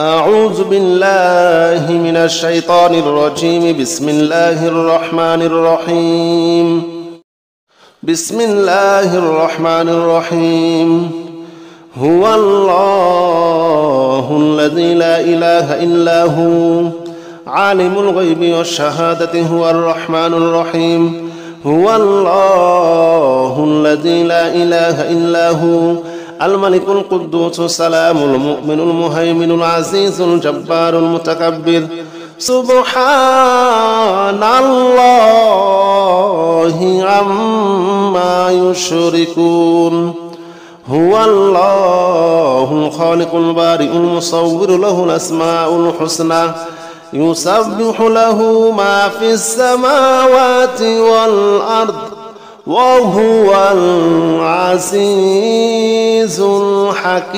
أعوذ بالله من الشيطان الرجيم. بسم الله الرحمن الرحيم. بسم الله الرحمن الرحيم. هو الله الذي لا إله إلا هو عالم الغيب والشهادة هو الرحمن الرحيم. هو الله الذي لا إله إلا هو الملك القدوس السلام المؤمن المهيمن العزيز الجبار المتكبر. سبحان الله عما يشركون. هو الله الخالق البارئ المصور له الأسماء الحسنى يسبح له ما في السماوات والأرض وهو العزيز الحكيم.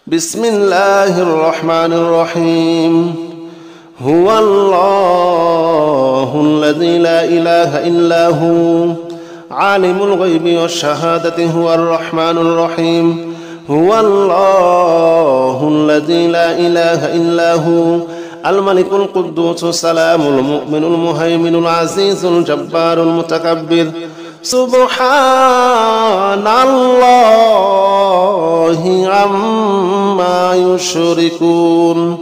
بسم الله الرحمن الرحيم. هو الله الذي لا إله إلا هو عالم الغيب والشهادة هو الرحمن الرحيم. هو الله الذي لا إله إلا هو الملك القدوس السلام المؤمن المهيمن العزيز الجبار المتكبر. سبحان الله عما يشركون.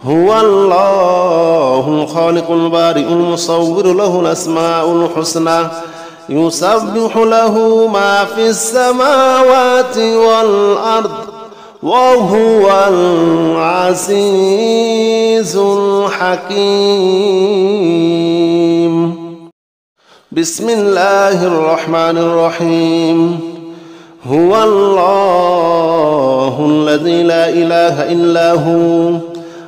هو الله الخالق البارئ المصور له الأسماء الحسنى يسبح له ما في السماوات والأرض وهو العزيز الحكيم. بسم الله الرحمن الرحيم. هو الله الذي لا إله إلا هو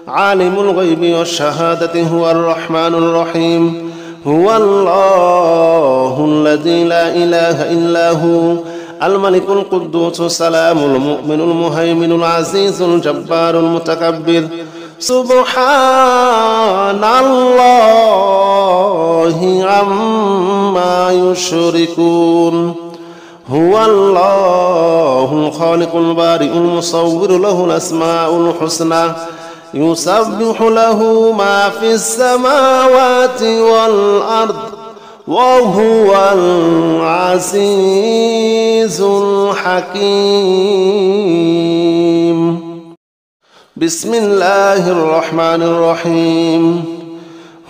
عالم الغيب والشهادة هو الرحمن الرحيم. هو الله الذي لا إله إلا هو الملك القدوس السلام المؤمن المهيمن العزيز الجبار المتكبر. سبحان الله عما يشركون. هو الله الخالق البارئ المصور له الأسماء الحسنى يسبح له ما في السماوات والأرض وهو العزيز الحكيم. بسم الله الرحمن الرحيم.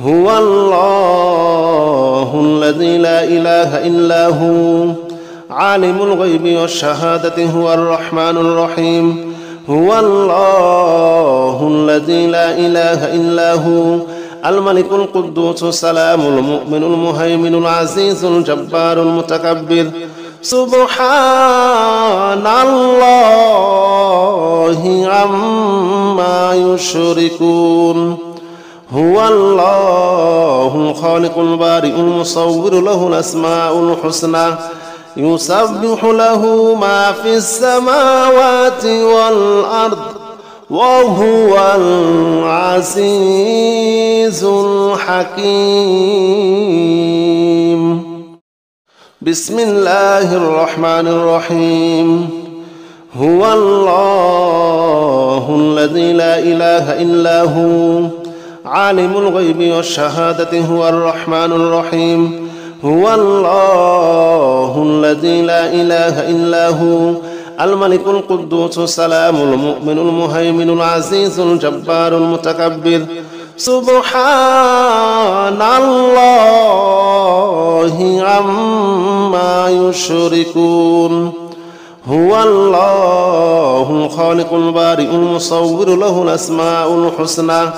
هو الله الذي لا إله إلا هو عالم الغيب والشهادة هو الرحمن الرحيم. هو الله الذي لا إله إلا هو الملك القدوس السلام المؤمن المهيمن العزيز الجبار المتكبر. سبحان الله عما يشركون. هو الله الخالق البارئ المصور له الأسماء الحسنى يسبح له ما في السماوات والأرض وهو العزيز الحكيم. بسم الله الرحمن الرحيم. هو الله الذي لا إله إلا هو عالم الغيب والشهادة هو الرحمن الرحيم. هو الله الذي لا إله إلا هو الملك القدوس السلام المؤمن المهيمن العزيز الجبار المتكبر. سبحان الله عما يشركون. هو الله الخالق البارئ المصور له الأسماء الحسنى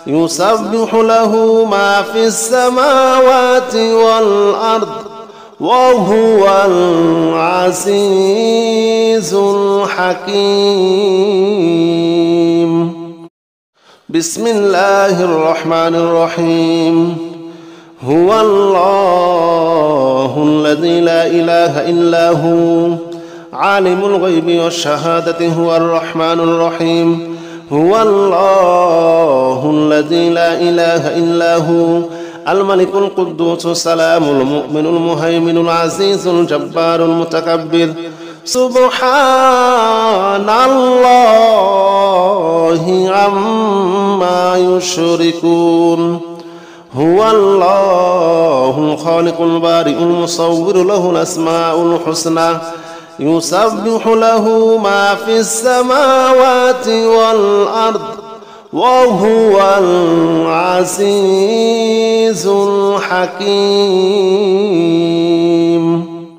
يسبح له ما في السماوات والأرض وهو العزيز الحكيم. بسم الله الرحمن الرحيم. هو الله الذي لا إله إلا هو عالم الغيب والشهادة هو الرحمن الرحيم. هو الله الذي لا إله إلا هو الملك القدوس السلام المؤمن المهيمن العزيز الجبار المتكبر. سبحان الله عما يشركون هو الله الخالق البارئ المصور له الأسماء الحسنى يسبح له ما في السماوات والأرض وهو العزيز الحكيم